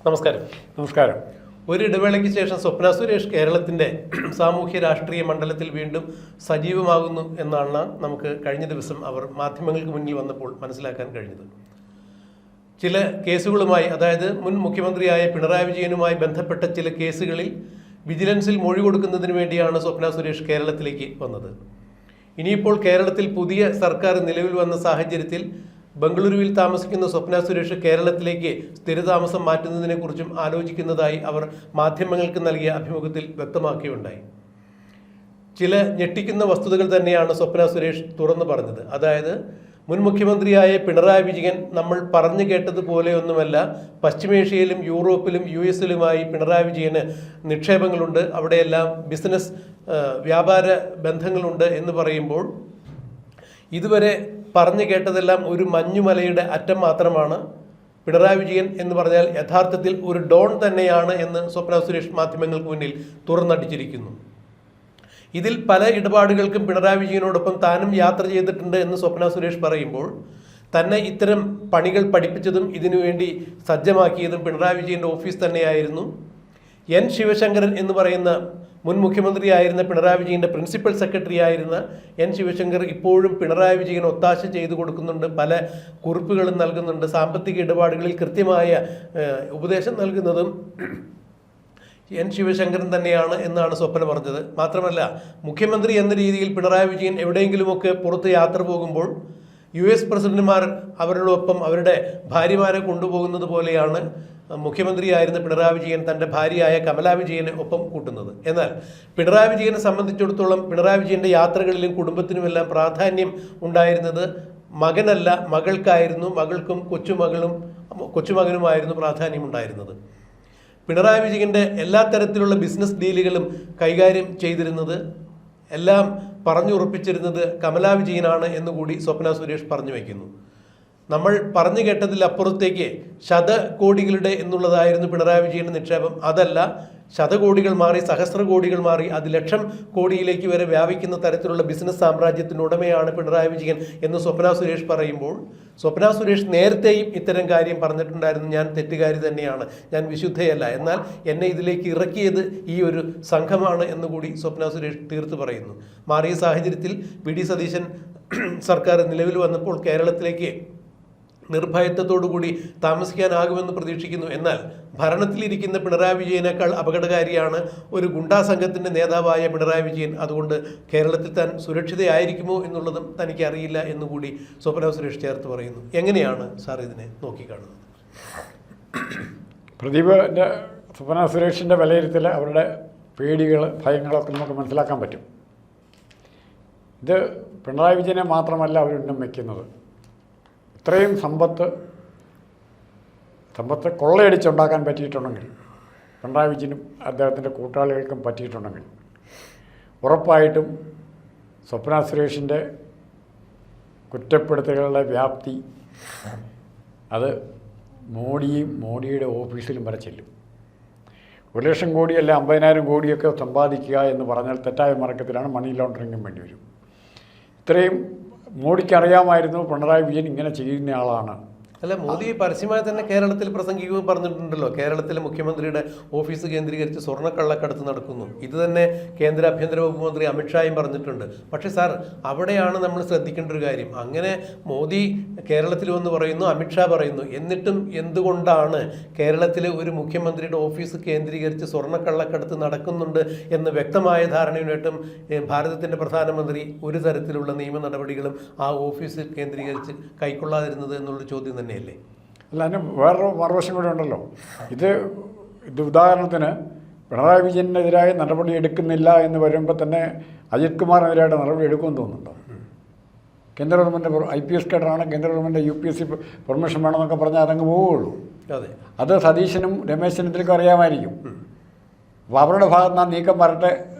നമസ്കാരം. നമസ്കാരം. ഒരു ഇടവേളയ്ക്ക് ശേഷം സ്വപ്ന സുരേഷ് കേരളത്തിൻ്റെ സാമൂഹ്യ രാഷ്ട്രീയ മണ്ഡലത്തിൽ വീണ്ടും സജീവമാകുന്നു എന്നാണ് നമുക്ക് കഴിഞ്ഞ ദിവസം അവർ മാധ്യമങ്ങൾക്ക് മുന്നിൽ വന്നപ്പോൾ മനസ്സിലാക്കാൻ കഴിഞ്ഞത്. ചില കേസുകളുമായി, അതായത് മുൻ മുഖ്യമന്ത്രിയായ പിണറായി വിജയനുമായി ബന്ധപ്പെട്ട ചില കേസുകളിൽ വിജിലൻസിൽ മൊഴി കൊടുക്കുന്നതിന് വേണ്ടിയാണ് സ്വപ്ന സുരേഷ് കേരളത്തിലേക്ക് വന്നത്. ഇനിയിപ്പോൾ കേരളത്തിൽ പുതിയ സർക്കാർ നിലവിൽ വന്ന സാഹചര്യത്തിൽ ബംഗളൂരുവിൽ താമസിക്കുന്ന സ്വപ്ന സുരേഷ് കേരളത്തിലേക്ക് സ്ഥിരതാമസം മാറ്റുന്നതിനെക്കുറിച്ചും ആലോചിക്കുന്നതായി അവർ മാധ്യമങ്ങൾക്ക് നൽകിയ അഭിമുഖത്തിൽ വ്യക്തമാക്കിയുണ്ടായി. ചില ഞെട്ടിക്കുന്ന വസ്തുതകൾ തന്നെയാണ് സ്വപ്ന സുരേഷ് തുറന്നു പറഞ്ഞത്. അതായത്, മുൻ മുഖ്യമന്ത്രിയായ പിണറായി വിജയൻ നമ്മൾ പറഞ്ഞു കേട്ടതുപോലെയൊന്നുമല്ല, പശ്ചിമേഷ്യയിലും യൂറോപ്പിലും US-ലുമായി പിണറായി വിജയന് നിക്ഷേപങ്ങളുണ്ട്, അവിടെയെല്ലാം ബിസിനസ് വ്യാപാര ബന്ധങ്ങളുണ്ട് എന്ന് പറയുമ്പോൾ ഇതുവരെ പറഞ്ഞു കേട്ടതെല്ലാം ഒരു മഞ്ഞുമലയുടെ അറ്റം മാത്രമാണ്. പിണറായി വിജയൻ എന്ന് പറഞ്ഞാൽ യഥാർത്ഥത്തിൽ ഒരു ഡോൺ തന്നെയാണ് എന്ന് സ്വപ്ന സുരേഷ് മാധ്യമങ്ങൾക്ക് മുന്നിൽ തുറന്നടിച്ചിരിക്കുന്നു. ഇതിൽ പല ഇടപാടുകൾക്കും പിണറായി വിജയനോടൊപ്പം താനും യാത്ര ചെയ്തിട്ടുണ്ട് എന്ന് സ്വപ്ന സുരേഷ് പറയുമ്പോൾ, തന്നെ ഇത്തരം പണികൾ പഠിപ്പിച്ചതും ഇതിനുവേണ്ടി സജ്ജമാക്കിയതും പിണറായി വിജയൻ്റെ ഓഫീസ് തന്നെയായിരുന്നു. N. ശിവശങ്കരൻ എന്ന് പറയുന്ന മുൻ മുഖ്യമന്ത്രിയായിരുന്ന പിണറായി വിജയൻ്റെ പ്രിൻസിപ്പൽ സെക്രട്ടറി ആയിരുന്ന N. ശിവശങ്കർ ഇപ്പോഴും പിണറായി വിജയൻ ഒത്താശ ചെയ്തു കൊടുക്കുന്നുണ്ട്, പല കുറിപ്പുകളും നൽകുന്നുണ്ട്, സാമ്പത്തിക ഇടപാടുകളിൽ കൃത്യമായ ഉപദേശം നൽകുന്നതും N. ശിവശങ്കരൻ തന്നെയാണ് എന്നാണ് സ്വപ്ന പറഞ്ഞത്. മാത്രമല്ല, മുഖ്യമന്ത്രി എന്ന രീതിയിൽ പിണറായി വിജയൻ എവിടെയെങ്കിലുമൊക്കെ പുറത്ത് യാത്ര പോകുമ്പോൾ US പ്രസിഡന്റുമാർ അവരോടൊപ്പം അവരുടെ ഭാര്യമാരെ കൊണ്ടുപോകുന്നത് പോലെയാണ് മുഖ്യമന്ത്രിയായിരുന്ന പിണറായി വിജയൻ തൻ്റെ ഭാര്യയായ കമലാ വിജയനെ ഒപ്പം കൂട്ടുന്നത്. എന്നാൽ പിണറായി വിജയനെ സംബന്ധിച്ചിടത്തോളം പിണറായി വിജയൻ്റെ യാത്രകളിലും കുടുംബത്തിനുമെല്ലാം പ്രാധാന്യം ഉണ്ടായിരുന്നത് മകനല്ല, മകൾക്കായിരുന്നു. മകൾക്കും കൊച്ചുമകനുമായിരുന്നു പ്രാധാന്യം ഉണ്ടായിരുന്നത്. പിണറായി വിജയൻ്റെ എല്ലാ തരത്തിലുള്ള ബിസിനസ് ഡീലുകളും കൈകാര്യം ചെയ്തിരുന്നത്, എല്ലാം പറഞ്ഞുറപ്പിച്ചിരുന്നത് കമലാ വിജയനാണ് എന്നുകൂടി സ്വപ്ന സുരേഷ് പറഞ്ഞു വയ്ക്കുന്നു. നമ്മൾ പറഞ്ഞു കേട്ടതിലപ്പുറത്തേക്ക് ശതകോടികളുടെ എന്നുള്ളതായിരുന്നു പിണറായി വിജയൻ്റെ നിക്ഷേപം. അതല്ല, ശതകോടികൾ മാറി സഹസ്ര കോടികൾ മാറി അത് ലക്ഷം കോടിയിലേക്ക് വരെ വ്യാപിക്കുന്ന തരത്തിലുള്ള ബിസിനസ് സാമ്രാജ്യത്തിന് ഉടമയാണ് പിണറായി വിജയൻ എന്ന് സ്വപ്ന സുരേഷ് പറയുമ്പോൾ, സ്വപ്ന സുരേഷ് നേരത്തെയും ഇത്തരം കാര്യം പറഞ്ഞിട്ടുണ്ടായിരുന്നു. ഞാൻ തെറ്റുകാരി തന്നെയാണ്, ഞാൻ വിശുദ്ധയല്ല, എന്നാൽ എന്നെ ഇതിലേക്ക് ഇറക്കിയത് ഈ ഒരു സംഘമാണ് എന്നുകൂടി സ്വപ്ന സുരേഷ് തീർത്ത് പറയുന്നു. മാറിയ സാഹചര്യത്തിൽ VD സതീശൻ സർക്കാർ നിലവിൽ വന്നപ്പോൾ കേരളത്തിലേക്ക് നിർഭയത്വത്തോടുകൂടി താമസിക്കാനാകുമെന്ന് പ്രതീക്ഷിക്കുന്നു. എന്നാൽ ഭരണത്തിലിരിക്കുന്ന പിണറായി വിജയനേക്കാൾ അപകടകാരിയാണ് ഒരു ഗുണ്ടാ സംഘത്തിൻ്റെ നേതാവായ പിണറായി വിജയൻ. അതുകൊണ്ട് കേരളത്തിൽ താൻ സുരക്ഷിതയായിരിക്കുമോ എന്നുള്ളതും തനിക്ക് അറിയില്ല എന്നുകൂടി സ്വപ്ന സുരേഷ് ചേർത്ത് പറയുന്നു. എങ്ങനെയാണ് സാർ ഇതിനെ നോക്കിക്കാണുന്നത്? പ്രദീപിൻ്റെ സ്വപ്ന സുരേഷിൻ്റെ വിലയിരുത്തൽ, അവരുടെ പേടികൾ, ഭയങ്ങളൊക്കെ നമുക്ക് മനസ്സിലാക്കാൻ പറ്റും. ഇത് പിണറായി വിജയനെ മാത്രമല്ല അവരുന്നം വയ്ക്കുന്നത്. ഇത്രയും സമ്പത്ത് കൊള്ളയടിച്ചുണ്ടാക്കാൻ പറ്റിയിട്ടുണ്ടെങ്കിൽ, പിണറായി വിജയനും അദ്ദേഹത്തിൻ്റെ കൂട്ടാളികൾക്കും പറ്റിയിട്ടുണ്ടെങ്കിൽ, ഉറപ്പായിട്ടും സ്വപ്ന സുരേഷിൻ്റെ കുറ്റപ്പെടുത്തലുകളുടെ വ്യാപ്തി അത് മോഡിയുടെ ഓഫീസിലും വരെ ചെല്ലും. 1,00,000 കോടി അല്ല 50,000 കോടിയൊക്കെ സമ്പാദിക്കുക എന്ന് പറഞ്ഞാൽ തെറ്റായ മാർഗത്തിലാണ് മണി ലോണ്ടറിങ്ങും വേണ്ടി വരും. ഇത്രയും മോഡിക്ക് അറിയാമായിരുന്നു പിണറായി വിജയൻ ഇങ്ങനെ ചെയ്യുന്ന ആളാണ്. അല്ല, മോദി പരസ്യമായി തന്നെ കേരളത്തിൽ പ്രസംഗിക്കുകയും പറഞ്ഞിട്ടുണ്ടല്ലോ, കേരളത്തിലെ മുഖ്യമന്ത്രിയുടെ ഓഫീസ് കേന്ദ്രീകരിച്ച് സ്വർണ്ണക്കള്ളക്കടത്ത് നടക്കുന്നു. ഇത് തന്നെ കേന്ദ്ര ആഭ്യന്തര വകുപ്പ് മന്ത്രി അമിത്ഷായും പറഞ്ഞിട്ടുണ്ട്. പക്ഷേ സാർ, അവിടെയാണ് നമ്മൾ ശ്രദ്ധിക്കേണ്ട ഒരു കാര്യം. അങ്ങനെ മോദി കേരളത്തിൽ വന്ന് പറയുന്നു, അമിത്ഷാ പറയുന്നു, എന്നിട്ടും എന്തുകൊണ്ടാണ് കേരളത്തിലെ ഒരു മുഖ്യമന്ത്രിയുടെ ഓഫീസ് കേന്ദ്രീകരിച്ച് സ്വർണ്ണക്കള്ളക്കടത്ത് നടക്കുന്നുണ്ട് എന്ന് വ്യക്തമായ ധാരണയുമായിട്ടും ഭാരതത്തിൻ്റെ പ്രധാനമന്ത്രി ഒരു തരത്തിലുള്ള നിയമ നടപടികളും ആ ഓഫീസിൽ കേന്ദ്രീകരിച്ച് കൈക്കൊള്ളാതിരുന്നത് എന്നുള്ളൊരു ചോദ്യം തന്നെയല്ലേ? അല്ല, അതിന് വേറൊരു മറുവശം കൂടെ ഉണ്ടല്ലോ. ഇത് ഉദാഹരണത്തിന് പിണറായി വിജയനെതിരായ നടപടി എടുക്കുന്നില്ല എന്ന് വരുമ്പോൾ തന്നെ അജിത് കുമാറിനെതിരായിട്ട് നടപടി എടുക്കുമെന്ന് തോന്നുന്നുണ്ടോ? കേന്ദ്ര ഗവൺമെൻറ് IPS കേഡറാണ്, കേന്ദ്ര ഗവൺമെൻറ് UPSC പെർമിഷൻ വേണമെന്നൊക്കെ പറഞ്ഞാൽ അതങ്ങ് പോവുകയുള്ളൂ. അതെ, അത് സതീശനും രമേശ് ചെന്നിത്തലയ്ക്കും അറിയാമായിരിക്കും. അപ്പോൾ അവരുടെ ഭാഗത്ത് നിന്ന് നീക്കം വരട്ടെ,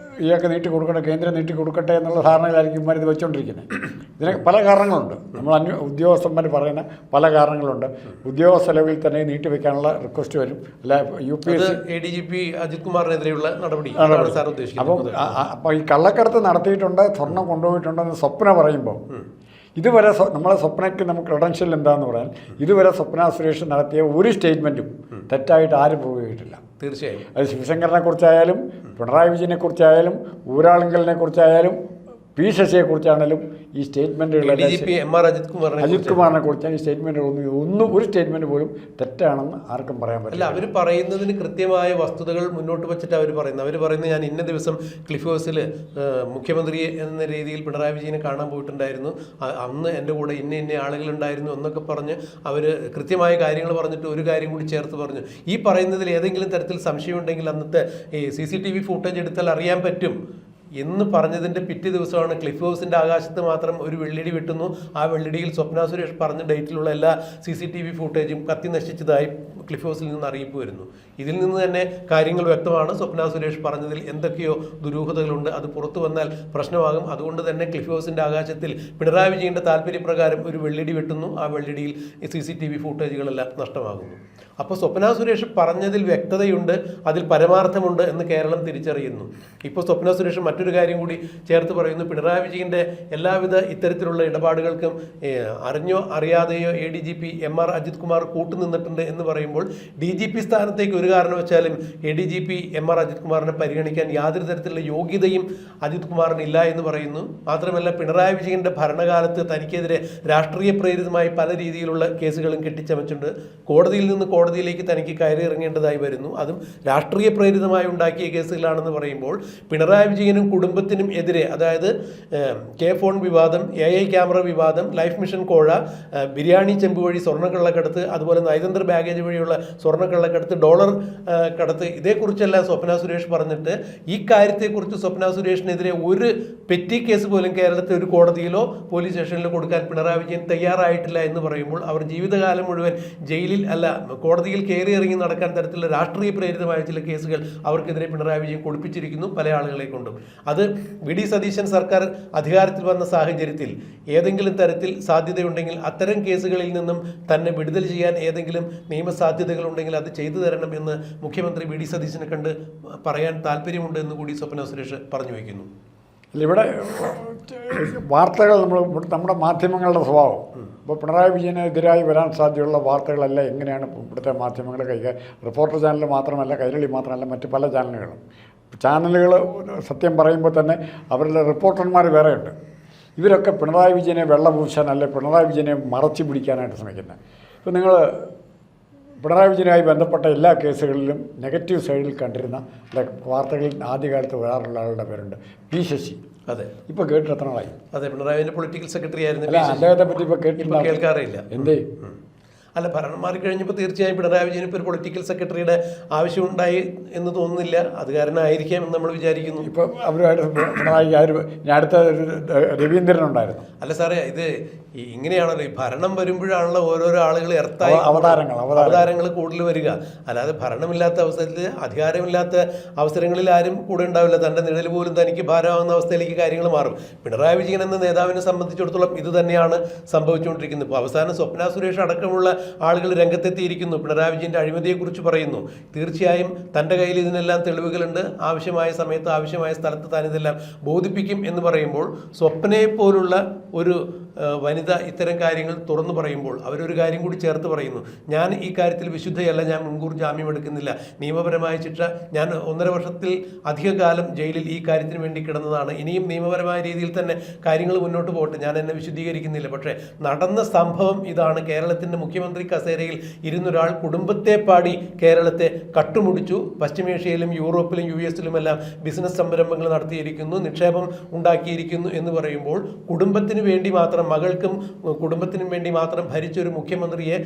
ഇയാൾക്ക് നീട്ടി കൊടുക്കട്ടെ, കേന്ദ്രം നീട്ടി കൊടുക്കട്ടെ എന്നുള്ള ധാരണയിലായിരിക്കും ഇവർ ഇത് വെച്ചുകൊണ്ടിരിക്കുന്നത്. ഇതിന് പല കാരണങ്ങളുണ്ട്. നമ്മൾ ഉദ്യോഗസ്ഥന്മാർ പറയുന്ന പല കാരണങ്ങളുണ്ട്. ഉദ്യോഗസ്ഥ ലെവലിൽ തന്നെ നീട്ടിവെക്കാനുള്ള റിക്വസ്റ്റ് വരും. അല്ല, UPSC ADGP അജിത് കുമാറിനെതിരെയുള്ള നടപടി. അപ്പോൾ ഈ കള്ളക്കടത്ത് നടത്തിയിട്ടുണ്ട്, സ്വർണം കൊണ്ടുപോയിട്ടുണ്ടെന്ന് സ്വപ്ന പറയുമ്പോൾ ഇതുവരെ നമ്മളെ സ്വപ്നയ്ക്ക് നമുക്ക് ക്രെഡൻഷ്യൽ എന്താണെന്ന് പറഞ്ഞാൽ ഇതുവരെ സ്വപ്ന സുരേഷ് നടത്തിയ ഒരു സ്റ്റേറ്റ്മെൻറ്റും തെറ്റായിട്ട് ആരും പോയിട്ടില്ല. തീർച്ചയായും അത് ശിവശങ്കറിനെ കുറിച്ചായാലും പിണറായി വിജയനെ കുറിച്ചായാലും ഊരാളുങ്കലിനെ കുറിച്ചായാലും പി ശശിയെക്കുറിച്ചാണെങ്കിലും ഈ സ്റ്റേറ്റ്മെൻറ്റുകളെല്ലാം അജിത് കുമാറിനെ കുറിച്ചാണ് ഈ സ്റ്റേറ്റ്മെൻറ്റുകളൊന്നും ഒരു സ്റ്റേറ്റ്മെൻറ്റ് പോലും തെറ്റാണെന്ന് ആർക്കും പറയാൻ പറ്റില്ല. അവർ പറയുന്നതിന് കൃത്യമായ വസ്തുതകൾ മുന്നോട്ട് വെച്ചിട്ട് അവർ പറയുന്നത് ഞാൻ ഇന്ന ദിവസം ക്ലിഫ് ഹൗസിൽ മുഖ്യമന്ത്രി എന്ന രീതിയിൽ പിണറായി വിജയനെ കാണാൻ പോയിട്ടുണ്ടായിരുന്നു, അന്ന് എൻ്റെ കൂടെ ഇന്ന ആളുകളുണ്ടായിരുന്നു എന്നൊക്കെ പറഞ്ഞ് അവർ കൃത്യമായ കാര്യങ്ങൾ പറഞ്ഞിട്ട് ഒരു കാര്യം കൂടി ചേർത്ത് പറഞ്ഞു. ഈ പറയുന്നതിൽ ഏതെങ്കിലും തരത്തിൽ സംശയമുണ്ടെങ്കിൽ അന്നത്തെ ഈ CCTV ഫുട്ടേജ് എടുത്താൽ അറിയാൻ പറ്റും എന്ന് പറഞ്ഞതിൻ്റെ പിറ്റേ ദിവസമാണ് ക്ലിഫ് ഹൗസിൻ്റെ ആകാശത്ത് മാത്രം ഒരു വെള്ളിടി വെട്ടുന്നു. ആ വെള്ളിടിയിൽ സ്വപ്ന സുരേഷ് പറഞ്ഞ ഡേറ്റിലുള്ള എല്ലാ CCTV ഫുട്ടേജും കത്തി നശിച്ചതായി ക്ലിഫ് ഹൗസിൽ നിന്ന് അറിയിപ്പ് വരുന്നു. ഇതിൽ നിന്ന് തന്നെ കാര്യങ്ങൾ വ്യക്തമാണ്. സ്വപ്ന സുരേഷ് പറഞ്ഞതിൽ എന്തൊക്കെയോ ദുരൂഹതകളുണ്ട്, അത് പുറത്തു വന്നാൽ പ്രശ്നമാകും. അതുകൊണ്ട് തന്നെ ക്ലിഫ് ഹൗസിൻ്റെ ആകാശത്തിൽ പിണറായി വിജയൻ്റെ താല്പര്യപ്രകാരം ഒരു വെള്ളിടി വെട്ടുന്നു. ആ വെള്ളിടിയിൽ CCTV ഫുട്ടേജുകളെല്ലാം നഷ്ടമാകുന്നു. അപ്പോൾ സ്വപ്ന സുരേഷ് പറഞ്ഞതിൽ വ്യക്തതയുണ്ട്, അതിൽ പരമാർത്ഥമുണ്ട് എന്ന് കേരളം തിരിച്ചറിയുന്നു. ഇപ്പോൾ സ്വപ്ന സുരേഷ് മറ്റൊരു കാര്യം കൂടി ചേർത്ത് പറയുന്നു. പിണറായി വിജയൻ്റെ എല്ലാവിധ ഇത്തരത്തിലുള്ള ഇടപാടുകൾക്കും അറിഞ്ഞോ അറിയാതെയോ ADGP MR അജിത് കുമാർ കൂട്ടുനിന്നിട്ടുണ്ട് എന്ന് പറയുമ്പോൾ DGP സ്ഥാനത്തേക്ക് ഒരു കാരണവശാലും ADGP MR അജിത് കുമാറിനെ പരിഗണിക്കാൻ യാതൊരു തരത്തിലുള്ള യോഗ്യതയും അജിത് കുമാറിന് ഇല്ല എന്ന് പറയുന്നു. മാത്രമല്ല പിണറായി വിജയൻ്റെ ഭരണകാലത്ത് തനിക്കെതിരെ രാഷ്ട്രീയ പ്രേരിതമായി പല രീതിയിലുള്ള കേസുകളും കെട്ടിച്ചമച്ചിട്ടുണ്ട്. കോടതിയിൽ നിന്ന് കോടതിയിലേക്ക് തനിക്ക് കയറി ഇറങ്ങേണ്ടതായി വരുന്നു. അതും രാഷ്ട്രീയ പ്രേരിതമായി ഉണ്ടാക്കിയ കേസുകളാണെന്ന് പറയുമ്പോൾ പിണറായി വിജയനും കുടുംബത്തിനും എതിരെ, അതായത് K ഫോൺ വിവാദം, AI ക്യാമറ വിവാദം, ലൈഫ് മിഷൻ കോഴ, ബിരിയാണി ചെമ്പ് വഴി സ്വർണ്ണക്കള്ളക്കടത്ത്, അതുപോലെ നയതന്ത്ര ബാഗേജ് വഴിയുള്ള സ്വർണ്ണക്കള്ളക്കടത്ത്, ഡോളർ കടത്ത്, ഇതേക്കുറിച്ചെല്ലാം സ്വപ്ന സുരേഷ് പറഞ്ഞിട്ട് ഈ കാര്യത്തെക്കുറിച്ച് സ്വപ്ന സുരേഷിനെതിരെ ഒരു പെറ്റി കേസ് പോലും കേരളത്തിൽ ഒരു കോടതിയിലോ പോലീസ് സ്റ്റേഷനിലോ കൊടുക്കാൻ പിണറായി വിജയൻ തയ്യാറായിട്ടില്ല എന്ന് പറയുമ്പോൾ അവർ ജീവിതകാലം മുഴുവൻ ജയിലിൽ അല്ല കോടതിയിൽ കയറി ഇറങ്ങി നടക്കാൻ തരത്തിലുള്ള രാഷ്ട്രീയ പ്രേരിതമായ ചില കേസുകൾ അവർക്കെതിരെ പിണറായി വിജയൻ കൊടുപ്പിച്ചിരിക്കുന്നു പല ആളുകളെ കൊണ്ടും. അത് VD സതീശൻ സർക്കാർ അധികാരത്തിൽ വന്ന സാഹചര്യത്തിൽ ഏതെങ്കിലും തരത്തിൽ സാധ്യതയുണ്ടെങ്കിൽ അത്തരം കേസുകളിൽ നിന്നും തന്നെ വിടുതൽ ചെയ്യാൻ ഏതെങ്കിലും നിയമസാധ്യതകളുണ്ടെങ്കിൽ അത് ചെയ്തു തരണം എന്ന് മുഖ്യമന്ത്രി VD സതീശനെ കണ്ട് പറയാൻ താല്പര്യമുണ്ട് എന്ന് കൂടി സ്വപ്ന സുരേഷ് പറഞ്ഞു വയ്ക്കുന്നു. ഇവിടെ വാർത്തകൾ നമ്മുടെ മാധ്യമങ്ങളുടെ സ്വഭാവം, ഇപ്പോൾ പിണറായി വിജയനെതിരായി വരാൻ സാധ്യതയുള്ള വാർത്തകളെല്ലാം എങ്ങനെയാണ് ഇവിടുത്തെ മാധ്യമങ്ങൾ റിപ്പോർട്ടർ ചാനൽ മാത്രമല്ല, കൈരളി മാത്രമല്ല, മറ്റ് പല ചാനലുകൾ സത്യം പറയുമ്പോൾ തന്നെ അവരുടെ റിപ്പോർട്ടർമാർ വേറെയുണ്ട്. ഇവരൊക്കെ പിണറായി വിജയനെ വെള്ളപൂശാൻ അല്ലെ പിണറായി വിജയനെ മറച്ചു പിടിക്കാനായിട്ട് ശ്രമിക്കുന്നത്. ഇപ്പോൾ നിങ്ങൾ പിണറായി വിജയനുമായി ബന്ധപ്പെട്ട എല്ലാ കേസുകളിലും നെഗറ്റീവ് സൈഡിൽ കണ്ടിരുന്ന വാർത്തകളിൽ ആദ്യകാലത്ത് വരാറുള്ള ആളുടെ പേരുണ്ട് P ശശി. അതെ, ഇപ്പോൾ കേട്ടിട്ട് എത്ര നാളായി? അതെ, പിണറായി പൊളിറ്റിക്കൽ സെക്രട്ടറി ആയിരുന്നു. അല്ല, അദ്ദേഹത്തെ പറ്റി ഇപ്പോൾ കേൾക്കാറില്ല. എന്തേ? അല്ല, ഭരണം മാറിക്കഴിഞ്ഞപ്പോൾ തീർച്ചയായും പിണറായി വിജയന് ഇപ്പോൾ ഒരു പൊളിറ്റിക്കൽ സെക്രട്ടറിയുടെ ആവശ്യമുണ്ടായി എന്ന് തോന്നുന്നില്ല. അത് കാരണമായിരിക്കാം എന്ന് നമ്മൾ വിചാരിക്കുന്നു. ഇപ്പോൾ അവരുമായിട്ട് പിണറായി അടുത്ത രവീന്ദ്രൻ ഉണ്ടായിരുന്നു. അല്ല സാറേ, ഇത് ഇങ്ങനെയാണല്ലോ, ഈ ഭരണം വരുമ്പോഴാണല്ലോ ഓരോരോ ആളുകൾ എർത്തായി അവതാരങ്ങൾ കൂടുതൽ വരിക. അല്ലാതെ ഭരണമില്ലാത്ത അവസരത്തിൽ, അധികാരമില്ലാത്ത അവസരങ്ങളിൽ ആരും കൂടെ ഉണ്ടാവില്ല. തൻ്റെ നിഴൽ പോലും തനിക്ക് ഭാരമാകുന്ന അവസ്ഥയിലേക്ക് കാര്യങ്ങൾ മാറും. പിണറായി വിജയൻ എന്ന നേതാവിനെ സംബന്ധിച്ചിടത്തോളം ഇത് തന്നെയാണ് സംഭവിച്ചുകൊണ്ടിരിക്കുന്നത്. ഇപ്പോൾ അവസാനം സ്വപ്ന സുരേഷ് അടക്കമുള്ള ആളുകൾ രംഗത്തെത്തിയിരിക്കുന്നു. പിണറായി വിജയൻ്റെ അഴിമതിയെക്കുറിച്ച് പറയുന്നു. തീർച്ചയായും തൻ്റെ കയ്യിൽ ഇതിനെല്ലാം തെളിവുകളുണ്ട്, ആവശ്യമായ സമയത്ത് ആവശ്യമായ സ്ഥലത്ത് താൻ ഇതെല്ലാം ബോധിപ്പിക്കും എന്ന് പറയുമ്പോൾ സ്വപ്നയെ പോലുള്ള ഒരു വനിത ഇത്തരം കാര്യങ്ങൾ തുറന്നു പറയുമ്പോൾ അവരൊരു കാര്യം കൂടി ചേർത്ത് പറയുന്നു. ഞാൻ ഈ കാര്യത്തിൽ വിശുദ്ധയല്ല, ഞാൻ മുൻകൂർ ജാമ്യം എടുക്കുന്നില്ല, നിയമപരമായ ശിക്ഷ, ഞാൻ 1.5 വർഷത്തിൽ അധിക കാലം ജയിലിൽ ഈ കാര്യത്തിന് വേണ്ടി കിടന്നതാണ്, ഇനിയും നിയമപരമായ രീതിയിൽ തന്നെ കാര്യങ്ങൾ മുന്നോട്ട് പോകട്ടെ, ഞാൻ എന്നെ വിശുദ്ധീകരിക്കുന്നില്ല. പക്ഷേ നടന്ന സംഭവം ഇതാണ്. കേരളത്തിൻ്റെ മുഖ്യമന്ത്രി കസേരയിൽ ഇരുന്നൊരാൾ കുടുംബത്തെ പാടി കേരളത്തെ കട്ടുമുടിച്ചു. പശ്ചിമേഷ്യയിലും യൂറോപ്പിലും US-ലുമെല്ലാം ബിസിനസ് സംരംഭങ്ങൾ നടത്തിയിരിക്കുന്നു, നിക്ഷേപം ഉണ്ടാക്കിയിരിക്കുന്നു എന്ന് പറയുമ്പോൾ കുടുംബത്തിന് വേണ്ടി മാത്രം, മകൾക്കും കുടുംബത്തിനും വേണ്ടി മാത്രം ഭരിച്ചൊരു മുഖ്യമന്ത്രിയെ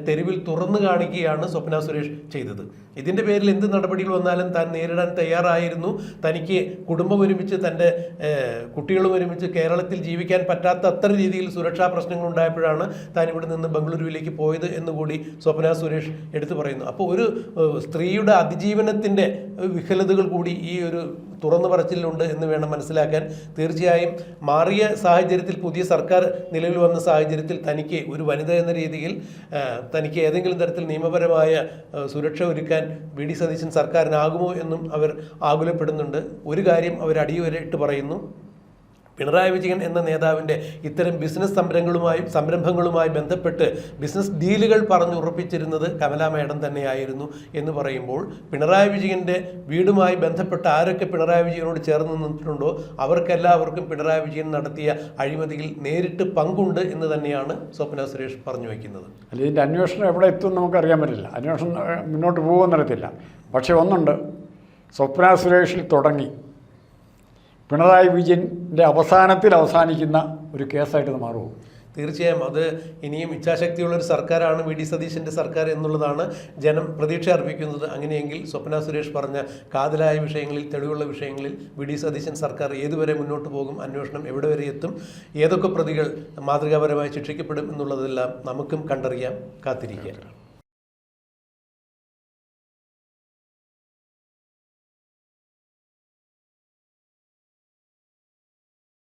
തെരുവിൽ തുറന്നു കാണിക്കുകയാണ് സ്വപ്ന സുരേഷ് ചെയ്തത്. ഇതിൻ്റെ പേരിൽ എന്ത് നടപടികൾ വന്നാലും താൻ നേരിടാൻ തയ്യാറായിരുന്നു. തനിക്ക് കുടുംബം ഒരുമിച്ച്, തൻ്റെ കുട്ടികളും ഒരുമിച്ച് കേരളത്തിൽ ജീവിക്കാൻ പറ്റാത്ത അത്ര രീതിയിൽ സുരക്ഷാ പ്രശ്നങ്ങൾ ഉണ്ടായപ്പോഴാണ് താൻ ഇവിടെ നിന്ന് ബംഗളൂരുവിലേക്ക് പോയത് എന്നുകൂടി സ്വപ്ന സുരേഷ് എടുത്തു പറയുന്നു. അപ്പോൾ ഒരു സ്ത്രീയുടെ അതിജീവനത്തിൻ്റെ വിഫലതകൾ കൂടി ഈ ഒരു തുറന്നു പറച്ചിലുണ്ട് എന്ന് വേണം മനസ്സിലാക്കാൻ. തീർച്ചയായും മാറിയ സാഹചര്യത്തിൽ, പുതിയ സർക്കാർ നിലവിൽ വന്ന സാഹചര്യത്തിൽ തനിക്ക് ഒരു വനിത എന്ന രീതിയിൽ തനിക്ക് ഏതെങ്കിലും തരത്തിൽ നിയമപരമായ സുരക്ഷ ഒരുക്കാൻ VD സതീശൻ സർക്കാരിനാകുമോ എന്നും അവർ ആകുലപ്പെടുന്നുണ്ട്. ഒരു കാര്യം അവർ അടിയുവരെ ഇട്ട് പറയുന്നു, പിണറായി വിജയൻ എന്ന നേതാവിൻ്റെ ഇത്തരം ബിസിനസ് സംരംഭങ്ങളുമായി ബന്ധപ്പെട്ട് ബിസിനസ് ഡീലുകൾ പറഞ്ഞുറപ്പിച്ചിരുന്നത് കമലാ മേഡം തന്നെയായിരുന്നു എന്ന് പറയുമ്പോൾ പിണറായി വിജയൻ്റെ വീടുമായി ബന്ധപ്പെട്ട് ആരൊക്കെ പിണറായി വിജയനോട് ചേർന്ന് നിന്നിട്ടുണ്ടോ അവർക്കെല്ലാവർക്കും പിണറായി വിജയൻ നടത്തിയ അഴിമതിയിൽ നേരിട്ട് പങ്കുണ്ട് എന്ന് തന്നെയാണ് സ്വപ്ന സുരേഷ് പറഞ്ഞു വയ്ക്കുന്നത്. അല്ല, ഇതിൻ്റെ അന്വേഷണം എവിടെ എത്തും നമുക്കറിയാൻ പറ്റില്ല. അന്വേഷണം മുന്നോട്ട് പോകുമെന്നറിയത്തില്ല. പക്ഷേ ഒന്നുണ്ട്, സ്വപ്ന സുരേഷിൽ തുടങ്ങി പിണറായി വിജയൻ്റെ അവസാനിക്കുന്ന ഒരു കേസായിട്ട് ഇത് മാറുമോ? തീർച്ചയായും അത് ഇനിയും ഇച്ഛാശക്തിയുള്ളൊരു സർക്കാരാണ് വി ഡി സതീശൻ്റെ സർക്കാർ എന്നുള്ളതാണ് ജനം പ്രതീക്ഷ അർപ്പിക്കുന്നത്. അങ്ങനെയെങ്കിൽ സ്വപ്ന സുരേഷ് പറഞ്ഞ കാതലായ വിഷയങ്ങളിൽ, തെളിവുള്ള വിഷയങ്ങളിൽ വി ഡി സതീശൻ സർക്കാർ ഏതുവരെ മുന്നോട്ട് പോകും, അന്വേഷണം എവിടെ വരെ എത്തും, ഏതൊക്കെ പ്രതികൾ മാതൃകാപരമായി ശിക്ഷിക്കപ്പെടും എന്നുള്ളതെല്ലാം നമുക്കും കണ്ടറിയാം, കാത്തിരിക്കാം.